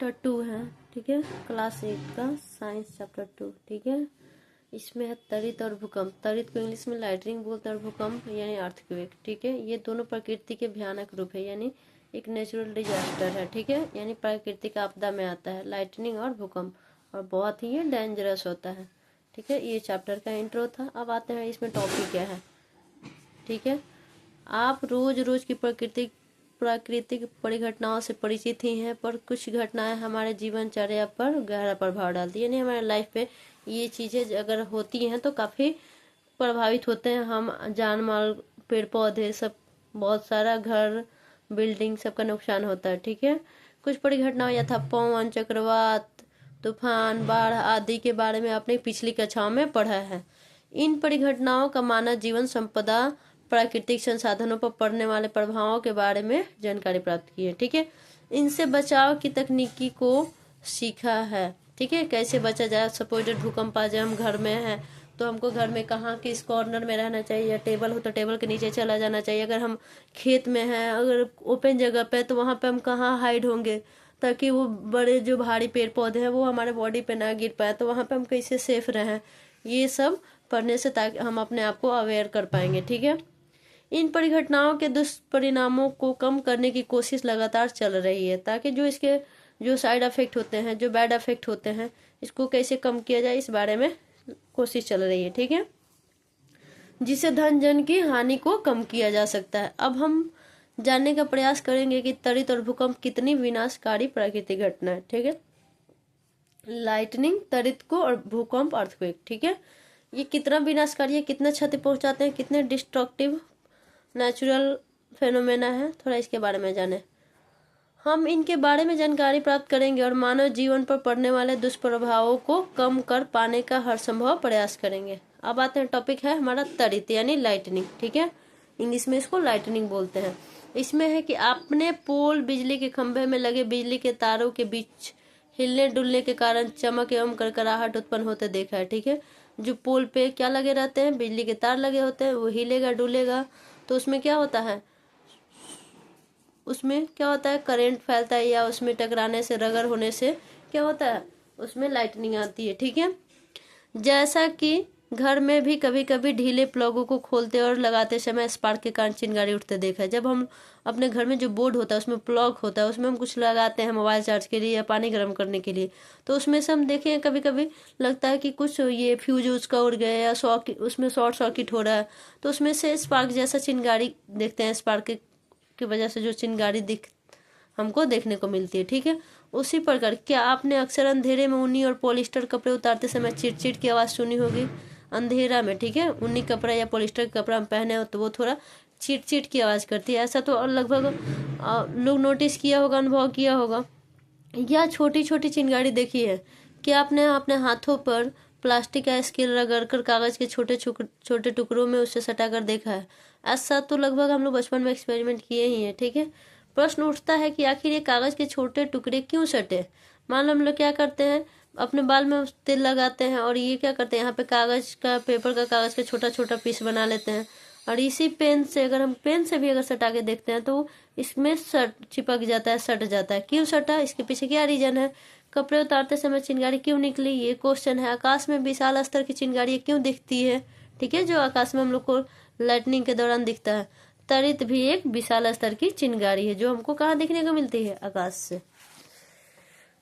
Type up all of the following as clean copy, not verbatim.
Chapter 2 है, ठीक है, क्लास 8 का साइंस चैप्टर 2, ठीक है। इसमें है तड़ित और भूकंप। तड़ित को इंग्लिश में लाइटनिंग बोलते हैं और भूकंप यानी अर्थक्वेक, ठीक है। ये दोनों प्रकृति के भयानक रूप है, यानी एक नेचुरल डिजास्टर है, ठीक है, यानी प्राकृतिक आपदा में आता है लाइटनिंग और भूकंप, और बहुत ही ये डेंजरस होता है, ठीक है। ये चैप्टर का इंट्रो था। अब आते हैं इसमें टॉपिक क्या है, ठीक है। आप रोज रोज की प्राकृतिक परिघटनाओं से परिचित ही हैं, पर कुछ घटनाएं हमारे जीवनचर्या पर गहरा प्रभाव डालती है, यानी हमारे लाइफ पे ये चीजें अगर होती हैं तो काफी प्रभावित होते हैं हम, जान माल, पेड़ पौधे सब, बहुत सारा घर बिल्डिंग सबका नुकसान होता है, ठीक है। कुछ परिघटनाओं यथा पवन, चक्रवात, तूफान, बाढ़ आदि के बारे में आपने पिछली कक्षाओं में पढ़ा है। इन परिघटनाओं का मानव जीवन संपदा, प्राकृतिक संसाधनों पर पड़ने वाले प्रभावों के बारे में जानकारी प्राप्त की है, ठीक है। इनसे बचाव की तकनीकी को सीखा है, ठीक है, कैसे बचा जाए। सपोज भूकंप आ जाए, हम घर में हैं तो हमको घर में कहाँ किस कॉर्नर में रहना चाहिए, या टेबल हो तो टेबल के नीचे चला जाना चाहिए। अगर हम खेत में हैं, अगर ओपन जगह पे, तो वहां पे हम कहाँ हाइड होंगे ताकि वो बड़े जो भारी पेड़ पौधे हैं वो हमारे बॉडी पे ना गिर पाए, तो वहां पे हम कैसे सेफ रहें। ये सब पढ़ने से ताकि हम अपने आप को अवेयर कर पाएंगे, ठीक है। इन परिघटनाओं के दुष्परिणामों को कम करने की कोशिश लगातार चल रही है, ताकि जो इसके जो साइड इफेक्ट होते हैं, जो बैड इफेक्ट होते हैं, इसको कैसे कम किया जाए, इस बारे में कोशिश चल रही है, ठीक है, जिससे धन जन की हानि को कम किया जा सकता है। अब हम जानने का प्रयास करेंगे कि तड़ित और भूकंप कितनी विनाशकारी प्राकृतिक घटना है, ठीक है। लाइटनिंग, तड़ित को, और भूकंप अर्थक्वेक, ठीक है, ये कितना विनाशकारी है, कितने क्षति पहुंचाते हैं, कितने डिस्ट्रक्टिव नेचुरल फेनोमेना है, थोड़ा इसके बारे में जाने। हम इनके बारे में जानकारी प्राप्त करेंगे और मानव जीवन पर पड़ने वाले दुष्प्रभावों को कम कर पाने का हर संभव प्रयास करेंगे। अब आते हैं, टॉपिक है हमारा तड़ित यानी लाइटनिंग, ठीक है, इंग्लिश में इसको लाइटनिंग बोलते हैं। इसमें है कि आपने पोल, बिजली के खंभे में लगे बिजली के तारों के बीच हिलने डुलने के कारण चमक एवं करकराहट उत्पन्न होते देखा है, ठीक है। जो पोल पे क्या लगे रहते हैं, बिजली के तार लगे होते हैं, वो हिलेगा डुलेगा तो उसमें क्या होता है, करंट फैलता है, या उसमें टकराने से, रगड़ होने से क्या होता है, उसमें लाइटनिंग आती है, ठीक है। जैसा कि घर में भी कभी कभी ढीले प्लगों को खोलते और लगाते समय स्पार्क के कारण चिंगारी उठते देखा है। जब हम अपने घर में जो बोर्ड होता है उसमें प्लग होता है, उसमें हम कुछ लगाते हैं मोबाइल चार्ज के लिए या पानी गर्म करने के लिए, तो उसमें से हम देखें कभी कभी लगता है कि कुछ ये फ्यूज उसका उड़ गया, या उसमें शॉर्ट सर्किट हो रहा है, तो उसमें से स्पार्क जैसा चिंगारी देखते हैं। स्पार्क की वजह से जो चिंगारी हमको देखने को मिलती है, ठीक है। उसी प्रकार क्या आपने अक्सर अंधेरे में ऊनी और पॉलिस्टर कपड़े उतारते समय चिटचिट की आवाज सुनी होगी, अंधेरा में, ठीक है, ऊनी कपड़ा या पॉलिस्टर कपड़ा हम पहने हो तो वो थोड़ा चिट की आवाज करती है। ऐसा तो लगभग लोग नोटिस किया होगा, अनुभव किया होगा। या छोटी छोटी चिंगारी देखी है, क्या आपने अपने हाथों पर प्लास्टिक का स्केल रगड़कर कागज के छोटे छोटे टुकड़ों में उसे सटाकर देखा है। ऐसा तो लगभग हम लोग बचपन में एक्सपेरिमेंट किए ही हैं, ठीक है। प्रश्न उठता है कि आखिर ये कागज के छोटे टुकड़े क्यों सटे। मान लो हम लोग क्या करते हैं, अपने बाल में तेल लगाते हैं और ये क्या करते हैं, यहाँ पे पेपर का कागज का छोटा छोटा पीस बना लेते हैं, और इसी पेन से, अगर हम पेन से भी अगर सटा के देखते हैं तो इसमें चिपक जाता है, सट जाता है। क्यों सटा, इसके पीछे क्या रीजन है। कपड़े उतारते समय चिंगारी क्यों निकली, ये क्वेश्चन है। आकाश में विशाल स्तर की चिंगारी क्यों दिखती है, ठीक है, जो आकाश में हम लोग को लाइटनिंग के दौरान दिखता है। तड़ित भी एक विशाल स्तर की चिंगारी है जो हमको कहाँ देखने को मिलती है, आकाश से।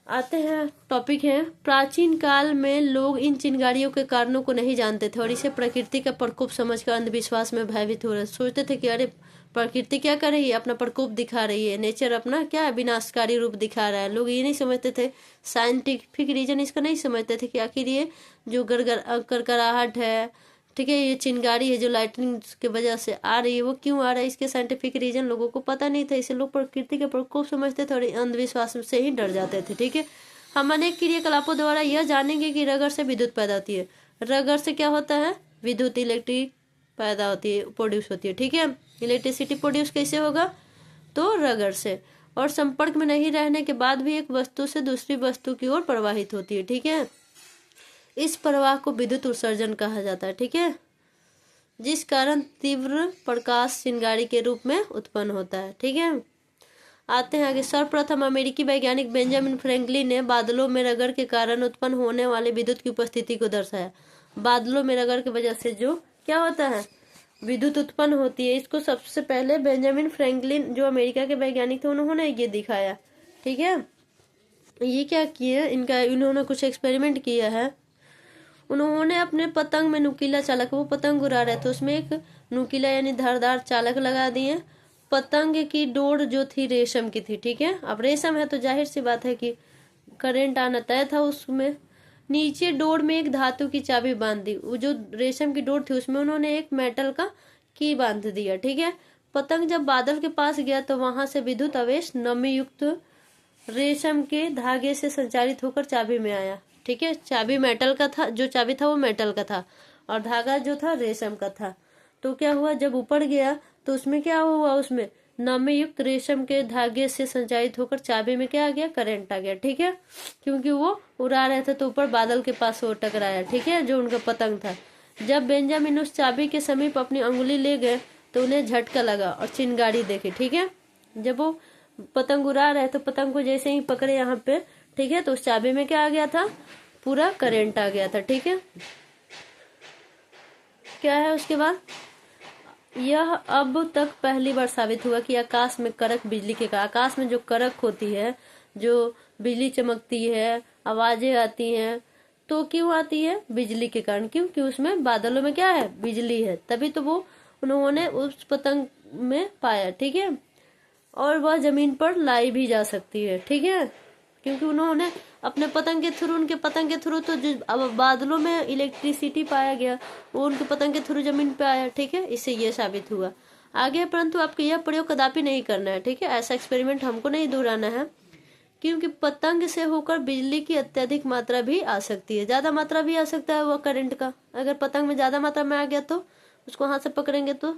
आते हैं, टॉपिक है, प्राचीन काल में लोग इन चिंगारियों के कारणों को नहीं जानते थे और इसे प्रकृति का प्रकोप समझकर अंधविश्वास में भयभीत हो रहे, सोचते थे कि अरे प्रकृति क्या कर रही है, अपना प्रकोप दिखा रही है, नेचर अपना क्या है, विनाशकारी रूप दिखा रहा है। लोग ये नहीं समझते थे, साइंटिफिक रीजन इसका नहीं समझते थे कि आखिर ये जो करकराहट है, ठीक है, ये चिंगारी है जो लाइटनिंग की वजह से आ रही है, वो क्यों आ रहा है, इसके साइंटिफिक रीजन लोगों को पता नहीं था। इसे लोग प्रकृति के प्रकोप समझते थे और अंधविश्वास से ही डर जाते थे, ठीक है। हम अनेक क्रियाकलापों द्वारा यह जानेंगे कि रगड़ से विद्युत पैदा होती है। रगड़ से क्या होता है, विद्युत, इलेक्ट्रिक पैदा होती है, प्रोड्यूस होती है, ठीक है। इलेक्ट्रिसिटी प्रोड्यूस कैसे होगा, तो रगड़ से। और संपर्क में नहीं रहने के बाद भी एक वस्तु से दूसरी वस्तु की ओर प्रवाहित होती है, ठीक है। इस प्रवाह को विद्युत उत्सर्जन कहा जाता है, ठीक है, जिस कारण तीव्र प्रकाश चिंगारी के रूप में उत्पन्न होता है, ठीक है। आते हैं आगे। सर्वप्रथम अमेरिकी वैज्ञानिक बेंजामिन फ्रैंकलिन ने बादलों में रगड़ के कारण उत्पन्न होने वाले विद्युत की उपस्थिति को दर्शाया। बादलों में रगड़ की वजह से जो क्या होता है, विद्युत उत्पन्न होती है, इसको सबसे पहले बेंजामिन फ्रैंकलिन जो अमेरिका के वैज्ञानिक थे उन्होंने ये दिखाया। ठीक है, ये क्या किए, इन्होंने कुछ एक्सपेरिमेंट किया है। उन्होंने अपने पतंग में नुकीला चालक, वो पतंग उड़ा रहे थे, उसमें एक नुकीला यानी धारदार चालक लगा दिए। पतंग की डोर जो थी रेशम की थी। ठीक है, अब रेशम है तो जाहिर सी बात है कि करंट आना तय था उसमें। नीचे डोर में एक धातु की चाबी बांध दी। वो जो रेशम की डोर थी उसमें उन्होंने एक मेटल का की बांध दिया। ठीक है, पतंग जब बादल के पास गया तो वहां से विद्युत आवेश नमी युक्त रेशम के धागे से संचारित होकर चाबी में आया। ठीक है, चाबी मेटल का था, जो चाबी था वो मेटल का था और धागा जो था रेशम का था। तो क्या हुआ, जब ऊपर गया तो उसमें क्या हुआ, उसमें नमी युक्त रेशम के धागे से संचारित होकर चाबी में क्या आ गया, करंट आ गया। ठीक है, क्योंकि वो उड़ा रहे थे तो ऊपर बादल के पास वो टकराया। ठीक है, जो उनका पतंग था। जब बेंजामिन उस चाबी के समीप अपनी अंगुली ले गए तो उन्हें झटका लगा और चिंगारी देखी। ठीक है, जब वो पतंग उड़ा रहे तो पतंग को जैसे ही पकड़े यहाँ पे, ठीक है, तो उस चाबी में क्या आ गया था, पूरा करंट आ गया था। ठीक है, क्या है उसके बाद, यह अब तक पहली बार साबित हुआ कि आकाश में कड़क बिजली के कारण, आकाश में जो कड़क होती है, जो बिजली चमकती है, आवाजें आती हैं, तो क्यों आती है, बिजली के कारण। क्योंकि उसमें बादलों में क्या है, बिजली है, तभी तो वो उन्होंने उस पतंग में पाया। ठीक है, और वह जमीन पर लाई भी जा सकती है। ठीक है, क्योंकि उन्होंने अपने पतंग के थ्रू, उनके पतंग के थ्रू तो जो अब बादलों में इलेक्ट्रिसिटी पाया गया वो उनके पतंग के थ्रू जमीन पे आया। ठीक है, इससे ये साबित हुआ आगे, परंतु आपको यह प्रयोग कदापि नहीं करना है। ठीक है, ऐसा एक्सपेरिमेंट हमको नहीं दोहराना है, क्योंकि पतंग से होकर बिजली की अत्यधिक मात्रा भी आ सकती है, ज्यादा मात्रा भी आ सकता है वह करंट का। अगर पतंग में ज्यादा मात्रा में आ गया तो उसको हाथ से पकड़ेंगे तो।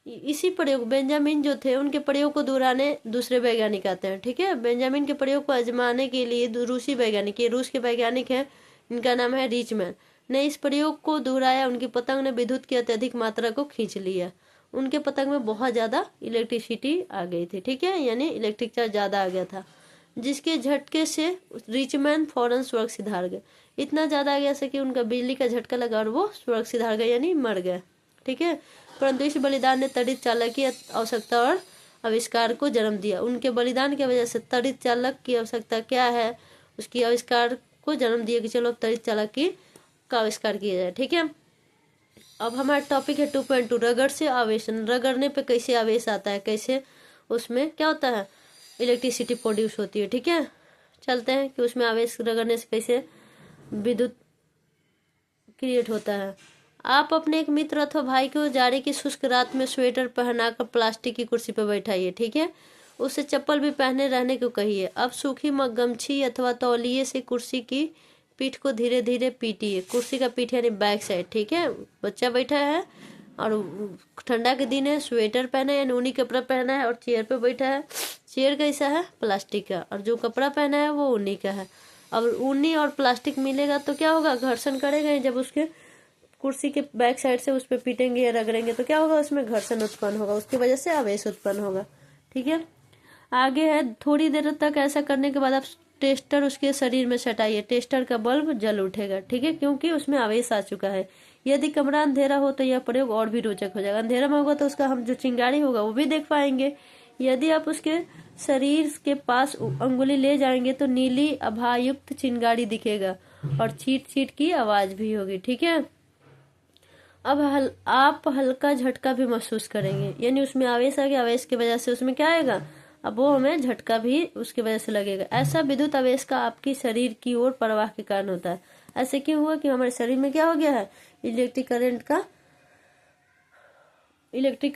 इसी प्रयोग बेंजामिन जो थे उनके प्रयोग को दोहराने दूसरे वैज्ञानिक आते हैं। ठीक है, बेंजामिन के प्रयोग को आजमाने के लिए रूसी वैज्ञानिक, ये रूस के वैज्ञानिक हैं, इनका नाम है रिचमैन, ने इस प्रयोग को दोहराया। उनकी पतंग ने विद्युत की अत्यधिक मात्रा को खींच लिया। उनके पतंग में बहुत ज्यादा इलेक्ट्रिसिटी आ गई थी। ठीक है, यानी इलेक्ट्रिक चार्ज ज्यादा आ गया था, जिसके झटके से रिचमैन फौरन स्वर्ग सिधार गए। इतना ज्यादा आ गया से कि उनका बिजली का झटका लगा और वो स्वर्ग सिधार गए, यानी मर गए। ठीक है, परंतु इस बलिदान ने तड़ित चालक की आवश्यकता और आविष्कार को जन्म दिया। उनके बलिदान की वजह से तड़ित चालक की आवश्यकता क्या है, उसकी आविष्कार को जन्म दिया कि चलो अब तड़ित चालक की का आविष्कार किया जाए। ठीक है, अब हमारा टॉपिक है 2.2 रगड़ से आवेशन। रगड़ने पे कैसे आवेश आता है, कैसे उसमें क्या होता है, इलेक्ट्रिसिटी प्रोड्यूस होती है। ठीक है, चलते हैं कि उसमें आवेश रगड़ने से कैसे विद्युत क्रिएट होता है। आप अपने एक मित्र अथवा भाई को जाड़े की शुष्क रात में स्वेटर पहनाकर प्लास्टिक की कुर्सी पर बैठाइए। ठीक है, उसे चप्पल भी पहने रहने को कहिए। अब सूखी गमछी अथवा तौलिए से कुर्सी की पीठ को धीरे धीरे पीटिए। कुर्सी का पीठ यानी बैक साइड। ठीक है, बच्चा बैठा है और ठंडा के दिन है, स्वेटर पहना है यानी ऊनी कपड़ा पहना है और चेयर पे बैठा है। चेयर कैसा है, प्लास्टिक का, और जो कपड़ा पहना है वो ऊनी का है। अब ऊनी और प्लास्टिक मिलेगा तो क्या होगा, घर्षण करेगा। जब उसके कुर्सी के बैक साइड से उस पर पीटेंगे या रगड़ेंगे तो क्या होगा, उसमें घर्षण उत्पन्न होगा, उसकी वजह से आवेश उत्पन्न होगा। ठीक है, आगे है, थोड़ी देर तक ऐसा करने के बाद आप टेस्टर उसके शरीर में सटाइए। टेस्टर का बल्ब जल उठेगा। ठीक है, क्योंकि उसमें आवेश आ चुका है। यदि कमरा अंधेरा हो तो यह प्रयोग और भी रोचक हो जाएगा। अंधेरा में होगा तो उसका हम जो चिंगारी होगा वो भी देख पाएंगे। यदि आप उसके शरीर के पास अंगुली ले जाएंगे तो नीली आभायुक्त चिंगारी दिखेगा और चीट चीट की आवाज भी होगी। ठीक है, अब आप हल्का झटका भी महसूस करेंगे, यानी उसमें आवेश आ गया, आवेश की वजह से उसमें क्या आएगा, अब वो हमें झटका भी उसकी वजह से लगेगा। ऐसा विद्युत आवेश का आपकी शरीर की ओर प्रवाह के कारण होता है। ऐसे क्यों हुआ कि हमारे शरीर में क्या हो गया है, इलेक्ट्रिक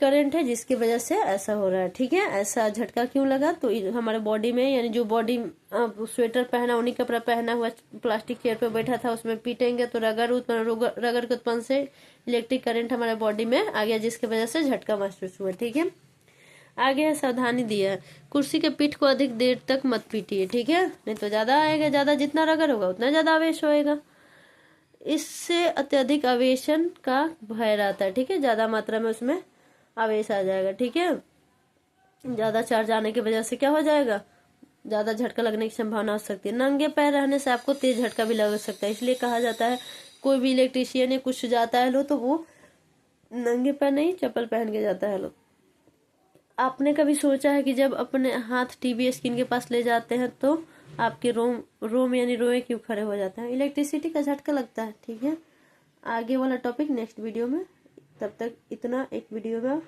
करंट है, जिसकी वजह से ऐसा हो रहा है। ठीक है, ऐसा झटका क्यों लगा, तो हमारे बॉडी में, यानी जो बॉडी स्वेटर पहना, ऊनी कपड़ा पहना हुआ प्लास्टिक चेयर पे बैठा था, उसमें पीटेंगे तो रगड़ के उत्पन्न से इलेक्ट्रिक करंट हमारे बॉडी में आ गया, जिसकी वजह से झटका महसूस हुआ। ठीक है, आगे है, सावधानी दिया है, कुर्सी के पीठ को अधिक देर तक मत पीटिए। ठीक है, नहीं तो ज्यादा आएगा, ज्यादा जितना रगड़ होगा उतना ज्यादा आवेश होएगा। इससे अत्यधिक आवेशन का भय रहता है। ठीक है, ज्यादा मात्रा में उसमें आवेश आ जाएगा। ठीक है, ज्यादा चार्ज आने की वजह से क्या हो जाएगा, ज्यादा झटका लगने की संभावना हो सकती है। नंगे पैर रहने से आपको तेज झटका भी लग सकता है, इसलिए कहा जाता है कोई भी इलेक्ट्रिशियन या कुछ जाता है लो तो वो नंगे पैर नहीं चप्पल पहन के जाता है लो। आपने कभी सोचा है कि जब अपने हाथ टीवी स्क्रीन के पास ले जाते हैं तो आपके रोम रोम यानी रोए क्यों खड़े हो जाते हैं, इलेक्ट्रिसिटी का झटका लगता है। ठीक है, आगे वाला टॉपिक नेक्स्ट वीडियो में, तब तक इतना एक वीडियो में